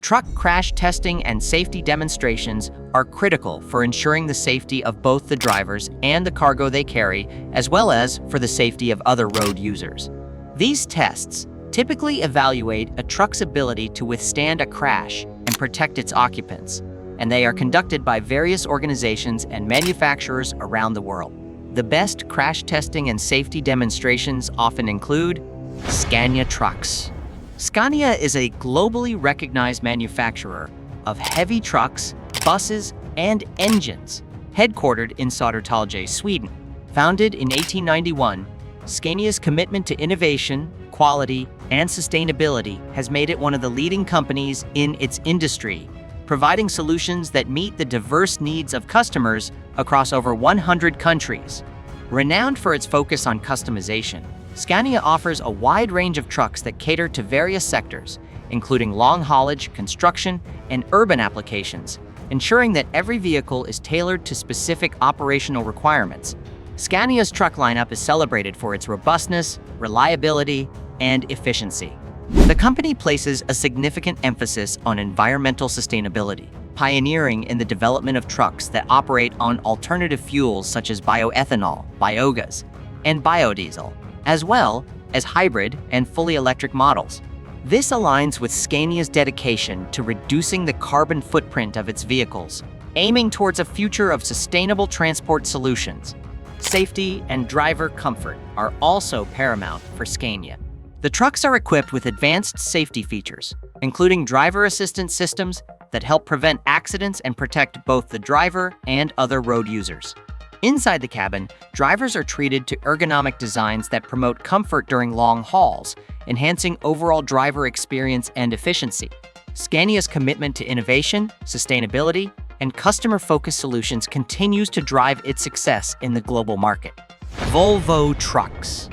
Truck crash testing and safety demonstrations are critical for ensuring the safety of both the drivers and the cargo they carry, as well as for the safety of other road users. These tests typically evaluate a truck's ability to withstand a crash and protect its occupants, and they are conducted by various organizations and manufacturers around the world. The best crash testing and safety demonstrations often include Scania Trucks. Scania is a globally recognized manufacturer of heavy trucks, buses, and engines, headquartered in Södertälje, Sweden. Founded in 1891, Scania's commitment to innovation, quality, and sustainability has made it one of the leading companies in its industry, providing solutions that meet the diverse needs of customers across over 100 countries. Renowned for its focus on customization, Scania offers a wide range of trucks that cater to various sectors, including long-haulage, construction, and urban applications, ensuring that every vehicle is tailored to specific operational requirements. Scania's truck lineup is celebrated for its robustness, reliability, and efficiency. The company places a significant emphasis on environmental sustainability, pioneering in the development of trucks that operate on alternative fuels such as bioethanol, biogas, and biodiesel, as well as hybrid and fully electric models. This aligns with Scania's dedication to reducing the carbon footprint of its vehicles, aiming towards a future of sustainable transport solutions. Safety and driver comfort are also paramount for Scania. The trucks are equipped with advanced safety features, including driver assistance systems that help prevent accidents and protect both the driver and other road users. Inside the cabin, drivers are treated to ergonomic designs that promote comfort during long hauls, enhancing overall driver experience and efficiency. Scania's commitment to innovation, sustainability, and customer-focused solutions continues to drive its success in the global market. Volvo Trucks.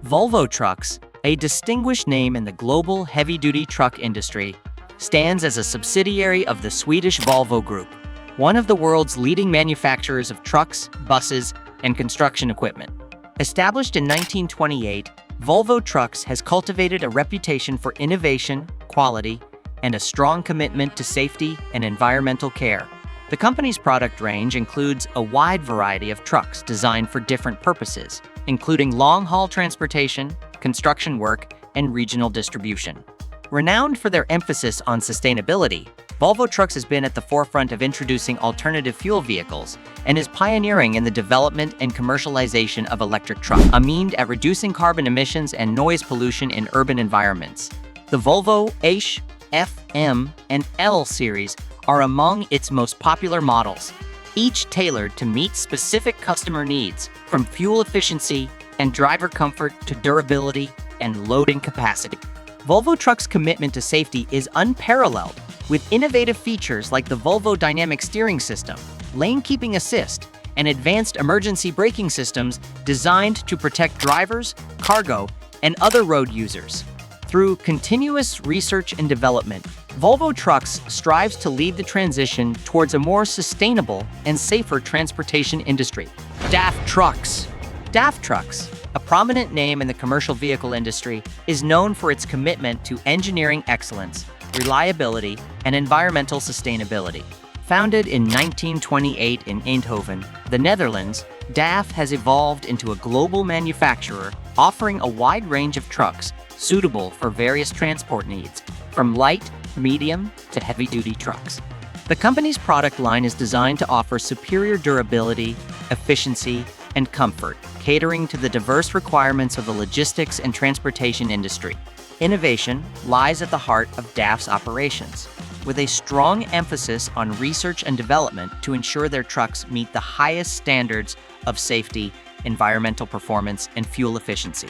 Volvo Trucks, a distinguished name in the global heavy-duty truck industry, stands as a subsidiary of the Swedish Volvo Group, one of the world's leading manufacturers of trucks, buses, and construction equipment. Established in 1928, Volvo Trucks has cultivated a reputation for innovation, quality, and a strong commitment to safety and environmental care. The company's product range includes a wide variety of trucks designed for different purposes, including long-haul transportation, construction work, and regional distribution. Renowned for their emphasis on sustainability, Volvo Trucks has been at the forefront of introducing alternative fuel vehicles and is pioneering in the development and commercialization of electric trucks, aimed at reducing carbon emissions and noise pollution in urban environments. The Volvo H, F, M, and L series are among its most popular models, each tailored to meet specific customer needs, from fuel efficiency and driver comfort to durability and loading capacity. Volvo Trucks' commitment to safety is unparalleled, with innovative features like the Volvo Dynamic Steering System, Lane Keeping Assist, and advanced emergency braking systems designed to protect drivers, cargo, and other road users. Through continuous research and development, Volvo Trucks strives to lead the transition towards a more sustainable and safer transportation industry. DAF Trucks. DAF Trucks, a prominent name in the commercial vehicle industry, is known for its commitment to engineering excellence, reliability, and environmental sustainability. Founded in 1928 in Eindhoven, the Netherlands, DAF has evolved into a global manufacturer offering a wide range of trucks suitable for various transport needs, from light, medium, to heavy-duty trucks. The company's product line is designed to offer superior durability, efficiency, and comfort, catering to the diverse requirements of the logistics and transportation industry. Innovation lies at the heart of DAF's operations, with a strong emphasis on research and development to ensure their trucks meet the highest standards of safety, environmental performance, and fuel efficiency.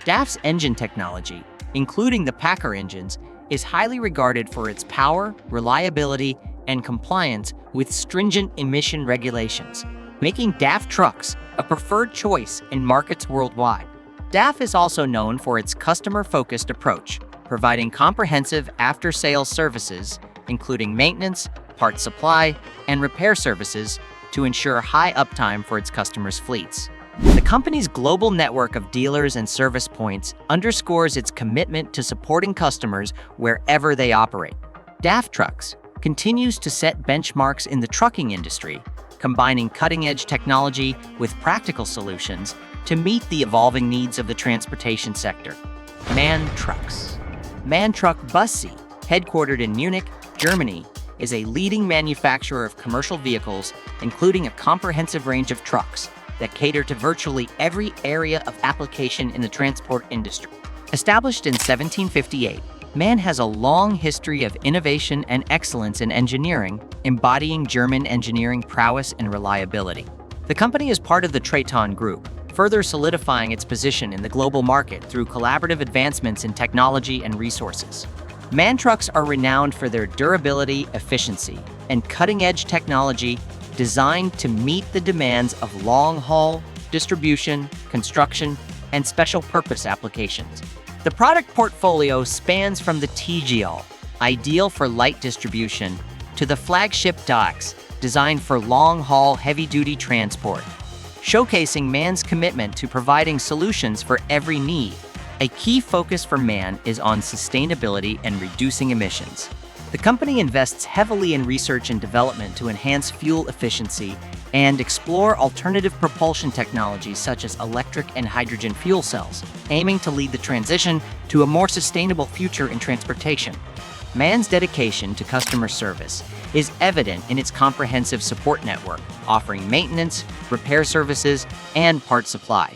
DAF's engine technology, including the Packer engines, is highly regarded for its power, reliability, and compliance with stringent emission regulations, making DAF Trucks a preferred choice in markets worldwide. DAF is also known for its customer-focused approach, providing comprehensive after-sales services, including maintenance, parts supply, and repair services to ensure high uptime for its customers' fleets. The company's global network of dealers and service points underscores its commitment to supporting customers wherever they operate. DAF Trucks continues to set benchmarks in the trucking industry, combining cutting-edge technology with practical solutions to meet the evolving needs of the transportation sector. MAN Trucks. MAN Truck Busse, headquartered in Munich, Germany, is a leading manufacturer of commercial vehicles, including a comprehensive range of trucks that cater to virtually every area of application in the transport industry. Established in 1758, MAN has a long history of innovation and excellence in engineering, embodying German engineering prowess and reliability. The company is part of the Traton Group, further solidifying its position in the global market through collaborative advancements in technology and resources. MAN trucks are renowned for their durability, efficiency, and cutting-edge technology designed to meet the demands of long-haul, distribution, construction, and special-purpose applications. The product portfolio spans from the TGL, ideal for light distribution, to the flagship DAFs, designed for long-haul, heavy-duty transport, showcasing MAN's commitment to providing solutions for every need. A key focus for MAN is on sustainability and reducing emissions. The company invests heavily in research and development to enhance fuel efficiency and explore alternative propulsion technologies such as electric and hydrogen fuel cells, aiming to lead the transition to a more sustainable future in transportation. MAN's dedication to customer service is evident in its comprehensive support network, offering maintenance, repair services, and part supply.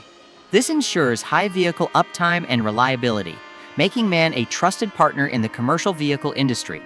This ensures high vehicle uptime and reliability, making MAN a trusted partner in the commercial vehicle industry.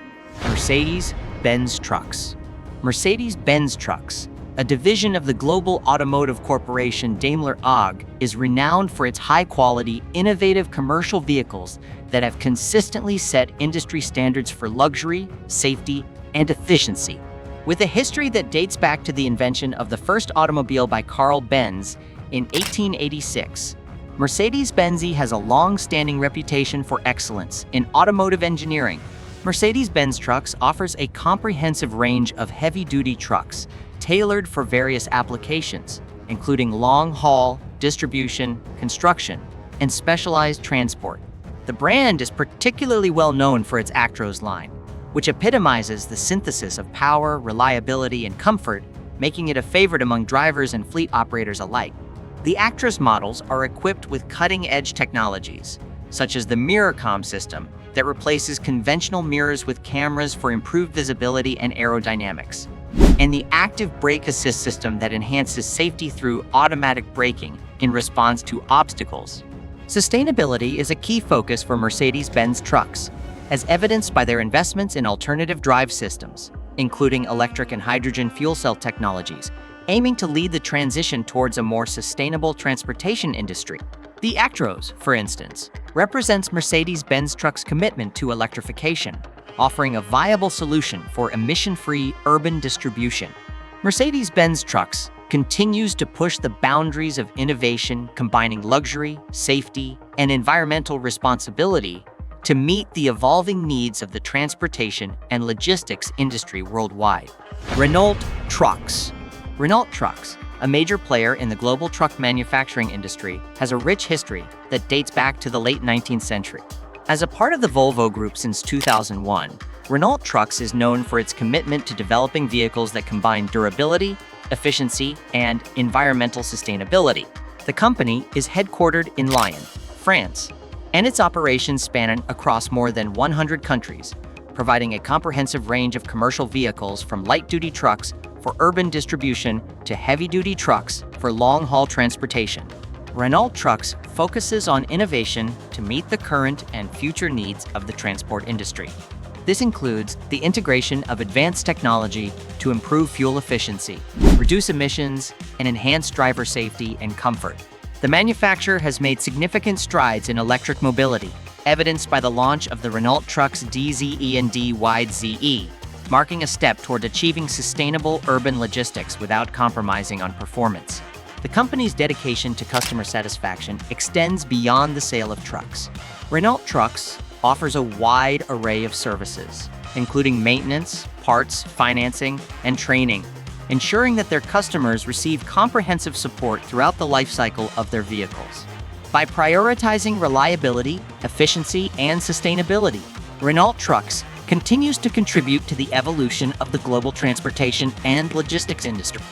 Mercedes-Benz Trucks. Mercedes-Benz Trucks, a division of the global automotive corporation Daimler AG, is renowned for its high-quality, innovative commercial vehicles that have consistently set industry standards for luxury, safety, and efficiency. With a history that dates back to the invention of the first automobile by Carl Benz in 1886, Mercedes-Benz has a long-standing reputation for excellence in automotive engineering. Mercedes-Benz Trucks offers a comprehensive range of heavy-duty trucks tailored for various applications, including long-haul, distribution, construction, and specialized transport. The brand is particularly well known for its Actros line, which epitomizes the synthesis of power, reliability, and comfort, making it a favorite among drivers and fleet operators alike. The Actros models are equipped with cutting-edge technologies, such as the MirrorCom system that replaces conventional mirrors with cameras for improved visibility and aerodynamics, and the active brake assist system that enhances safety through automatic braking in response to obstacles. Sustainability is a key focus for Mercedes-Benz Trucks, as evidenced by their investments in alternative drive systems, including electric and hydrogen fuel cell technologies, aiming to lead the transition towards a more sustainable transportation industry. The Actros, for instance, represents Mercedes-Benz Trucks' commitment to electrification, offering a viable solution for emission-free urban distribution. Mercedes-Benz Trucks continues to push the boundaries of innovation, combining luxury, safety, and environmental responsibility to meet the evolving needs of the transportation and logistics industry worldwide. Renault Trucks. Renault Trucks, a major player in the global truck manufacturing industry, has a rich history that dates back to the late 19th century. As a part of the Volvo Group since 2001, Renault Trucks is known for its commitment to developing vehicles that combine durability, efficiency, and environmental sustainability. The company is headquartered in Lyon, France, and its operations span across more than 100 countries, providing a comprehensive range of commercial vehicles from light-duty trucks for urban distribution to heavy-duty trucks for long-haul transportation. Renault Trucks focuses on innovation to meet the current and future needs of the transport industry. This includes the integration of advanced technology to improve fuel efficiency, reduce emissions, and enhance driver safety and comfort. The manufacturer has made significant strides in electric mobility, evidenced by the launch of the Renault Trucks DZE and DYZE, marking a step toward achieving sustainable urban logistics without compromising on performance. The company's dedication to customer satisfaction extends beyond the sale of trucks. Renault Trucks offers a wide array of services, including maintenance, parts, financing, and training, ensuring that their customers receive comprehensive support throughout the life cycle of their vehicles. By prioritizing reliability, efficiency, and sustainability, Renault Trucks continues to contribute to the evolution of the global transportation and logistics industry.